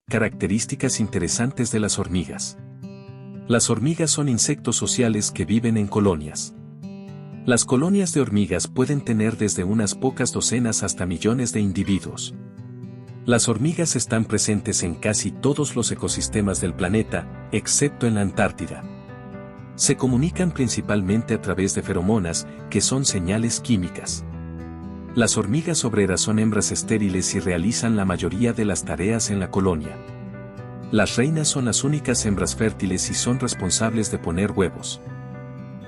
Características interesantes de las hormigas. Las hormigas son insectos sociales que viven en colonias. Las colonias de hormigas pueden tener desde unas pocas docenas hasta millones de individuos. Las hormigas están presentes en casi todos los ecosistemas del planeta, excepto en la Antártida. Se comunican principalmente a través de feromonas, que son señales químicas. Las hormigas obreras son hembras estériles y realizan la mayoría de las tareas en la colonia. Las reinas son las únicas hembras fértiles y son responsables de poner huevos.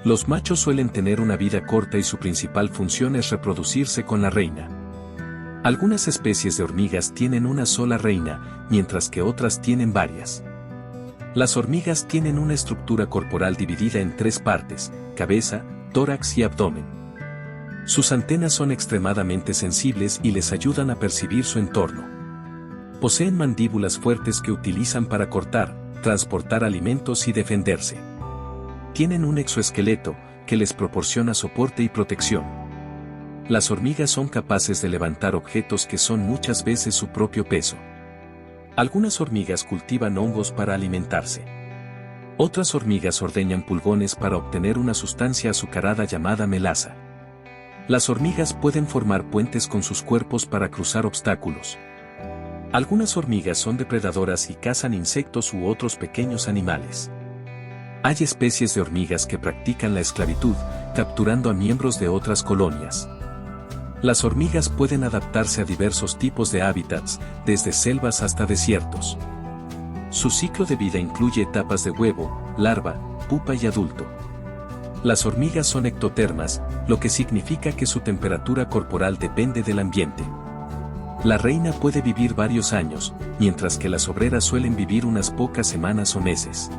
Los machos suelen tener una vida corta y su principal función es reproducirse con la reina. Algunas especies de hormigas tienen una sola reina, mientras que otras tienen varias. Las hormigas tienen una estructura corporal dividida en tres partes: cabeza, tórax y abdomen. Sus antenas son extremadamente sensibles y les ayudan a percibir su entorno. Poseen mandíbulas fuertes que utilizan para cortar, transportar alimentos y defenderse. Tienen un exoesqueleto, que les proporciona soporte y protección. Las hormigas son capaces de levantar objetos que son muchas veces su propio peso. Algunas hormigas cultivan hongos para alimentarse. Otras hormigas ordeñan pulgones para obtener una sustancia azucarada llamada melaza. Las hormigas pueden formar puentes con sus cuerpos para cruzar obstáculos. Algunas hormigas son depredadoras y cazan insectos u otros pequeños animales. Hay especies de hormigas que practican la esclavitud, capturando a miembros de otras colonias. Las hormigas pueden adaptarse a diversos tipos de hábitats, desde selvas hasta desiertos. Su ciclo de vida incluye etapas de huevo, larva, pupa y adulto. Las hormigas son ectotermas, lo que significa que su temperatura corporal depende del ambiente. La reina puede vivir varios años, mientras que las obreras suelen vivir unas pocas semanas o meses.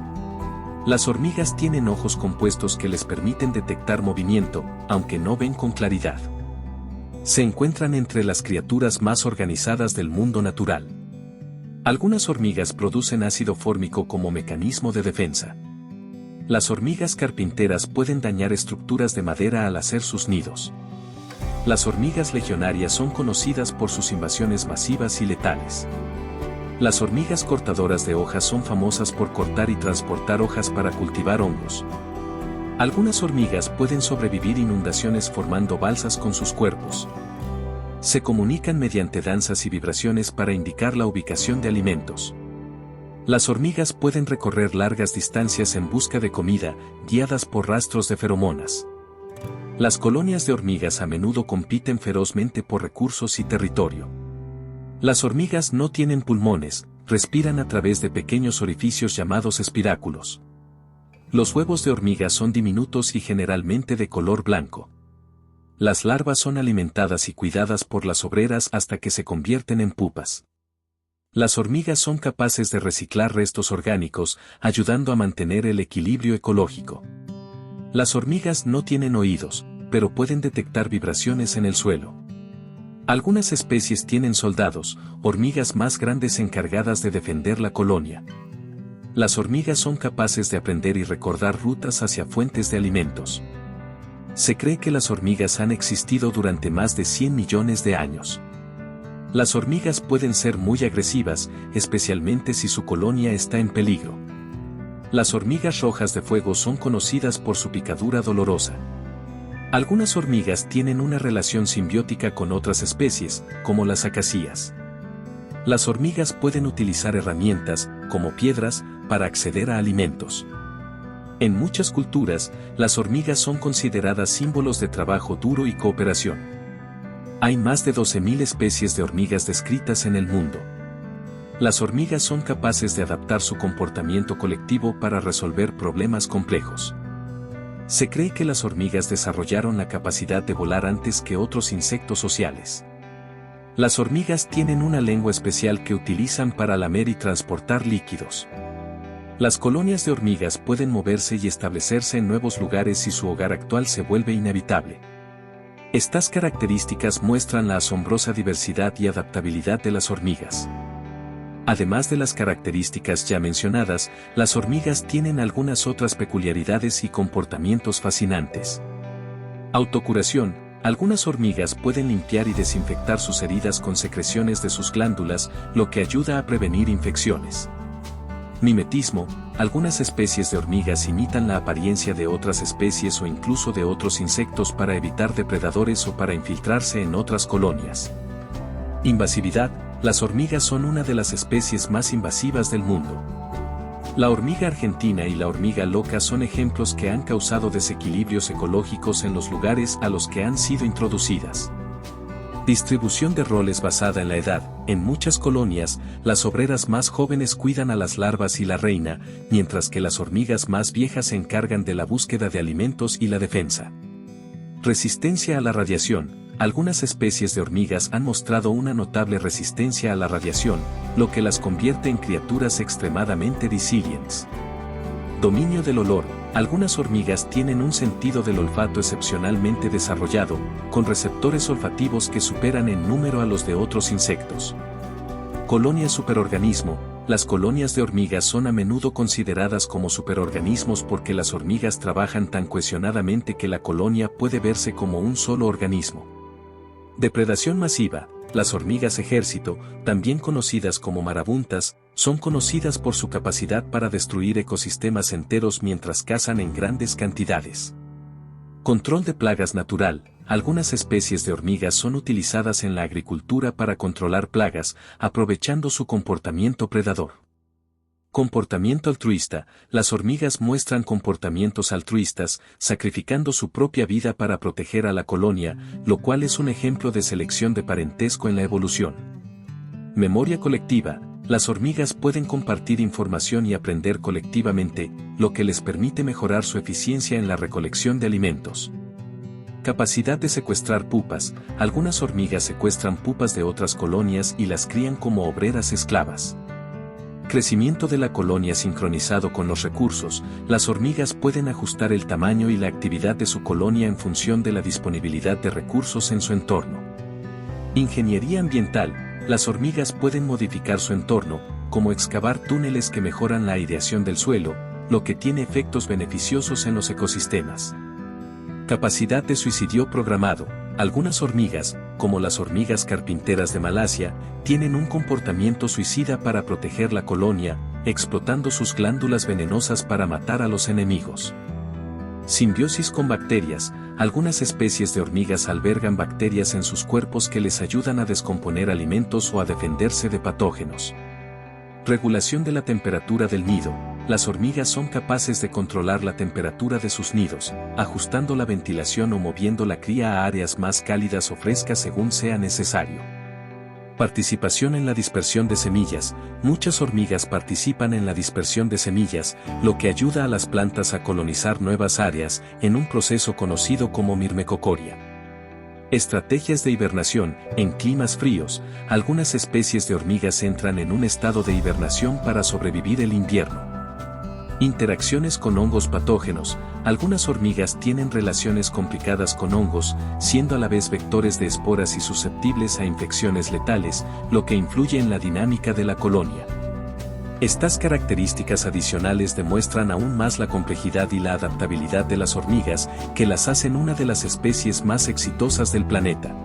Las hormigas tienen ojos compuestos que les permiten detectar movimiento, aunque no ven con claridad. Se encuentran entre las criaturas más organizadas del mundo natural. Algunas hormigas producen ácido fórmico como mecanismo de defensa. Las hormigas carpinteras pueden dañar estructuras de madera al hacer sus nidos. Las hormigas legionarias son conocidas por sus invasiones masivas y letales. Las hormigas cortadoras de hojas son famosas por cortar y transportar hojas para cultivar hongos. Algunas hormigas pueden sobrevivir inundaciones formando balsas con sus cuerpos. Se comunican mediante danzas y vibraciones para indicar la ubicación de alimentos. Las hormigas pueden recorrer largas distancias en busca de comida, guiadas por rastros de feromonas. Las colonias de hormigas a menudo compiten ferozmente por recursos y territorio. Las hormigas no tienen pulmones, respiran a través de pequeños orificios llamados espiráculos. Los huevos de hormigas son diminutos y generalmente de color blanco. Las larvas son alimentadas y cuidadas por las obreras hasta que se convierten en pupas. Las hormigas son capaces de reciclar restos orgánicos, ayudando a mantener el equilibrio ecológico. Las hormigas no tienen oídos, pero pueden detectar vibraciones en el suelo. Algunas especies tienen soldados, hormigas más grandes encargadas de defender la colonia. Las hormigas son capaces de aprender y recordar rutas hacia fuentes de alimentos. Se cree que las hormigas han existido durante más de 100 millones de años. Las hormigas pueden ser muy agresivas, especialmente si su colonia está en peligro. Las hormigas rojas de fuego son conocidas por su picadura dolorosa. Algunas hormigas tienen una relación simbiótica con otras especies, como las acacias. Las hormigas pueden utilizar herramientas, como piedras, para acceder a alimentos. En muchas culturas, las hormigas son consideradas símbolos de trabajo duro y cooperación. Hay más de 12.000 especies de hormigas descritas en el mundo. Las hormigas son capaces de adaptar su comportamiento colectivo para resolver problemas complejos. Se cree que las hormigas desarrollaron la capacidad de volar antes que otros insectos sociales. Las hormigas tienen una lengua especial que utilizan para lamer y transportar líquidos. Las colonias de hormigas pueden moverse y establecerse en nuevos lugares si su hogar actual se vuelve inhabitable. Estas características muestran la asombrosa diversidad y adaptabilidad de las hormigas. Además de las características ya mencionadas, las hormigas tienen algunas otras peculiaridades y comportamientos fascinantes. Autocuración. Algunas hormigas pueden limpiar y desinfectar sus heridas con secreciones de sus glándulas, lo que ayuda a prevenir infecciones. Mimetismo. Algunas especies de hormigas imitan la apariencia de otras especies o incluso de otros insectos para evitar depredadores o para infiltrarse en otras colonias. Invasividad. Las hormigas son una de las especies más invasivas del mundo. La hormiga argentina y la hormiga loca son ejemplos que han causado desequilibrios ecológicos en los lugares a los que han sido introducidas. Distribución de roles basada en la edad. En muchas colonias, las obreras más jóvenes cuidan a las larvas y la reina, mientras que las hormigas más viejas se encargan de la búsqueda de alimentos y la defensa. Resistencia a la radiación. Algunas especies de hormigas han mostrado una notable resistencia a la radiación, lo que las convierte en criaturas extremadamente resilientes. Dominio del olor. Algunas hormigas tienen un sentido del olfato excepcionalmente desarrollado, con receptores olfativos que superan en número a los de otros insectos. Colonia superorganismo. Las colonias de hormigas son a menudo consideradas como superorganismos porque las hormigas trabajan tan cohesionadamente que la colonia puede verse como un solo organismo. Depredación masiva. Las hormigas ejército, también conocidas como marabuntas, son conocidas por su capacidad para destruir ecosistemas enteros mientras cazan en grandes cantidades. Control de plagas natural. Algunas especies de hormigas son utilizadas en la agricultura para controlar plagas, aprovechando su comportamiento predador. Comportamiento altruista. Las hormigas muestran comportamientos altruistas, sacrificando su propia vida para proteger a la colonia, lo cual es un ejemplo de selección de parentesco en la evolución. Memoria colectiva. Las hormigas pueden compartir información y aprender colectivamente, lo que les permite mejorar su eficiencia en la recolección de alimentos. Capacidad de secuestrar pupas. Algunas hormigas secuestran pupas de otras colonias y las crían como obreras esclavas. Crecimiento de la colonia sincronizado con los recursos. Las hormigas pueden ajustar el tamaño y la actividad de su colonia en función de la disponibilidad de recursos en su entorno. Ingeniería ambiental. Las hormigas pueden modificar su entorno, como excavar túneles que mejoran la aireación del suelo, lo que tiene efectos beneficiosos en los ecosistemas. Capacidad de suicidio programado. Algunas hormigas, como las hormigas carpinteras de Malasia, tienen un comportamiento suicida para proteger la colonia, explotando sus glándulas venenosas para matar a los enemigos. Simbiosis con bacterias. Algunas especies de hormigas albergan bacterias en sus cuerpos que les ayudan a descomponer alimentos o a defenderse de patógenos. Regulación de la temperatura del nido. Las hormigas son capaces de controlar la temperatura de sus nidos, ajustando la ventilación o moviendo la cría a áreas más cálidas o frescas según sea necesario. Participación en la dispersión de semillas. Muchas hormigas participan en la dispersión de semillas, lo que ayuda a las plantas a colonizar nuevas áreas, en un proceso conocido como mirmecocoria. Estrategias de hibernación. En climas fríos, algunas especies de hormigas entran en un estado de hibernación para sobrevivir el invierno. Interacciones con hongos patógenos. Algunas hormigas tienen relaciones complicadas con hongos, siendo a la vez vectores de esporas y susceptibles a infecciones letales, lo que influye en la dinámica de la colonia. Estas características adicionales demuestran aún más la complejidad y la adaptabilidad de las hormigas, que las hacen una de las especies más exitosas del planeta.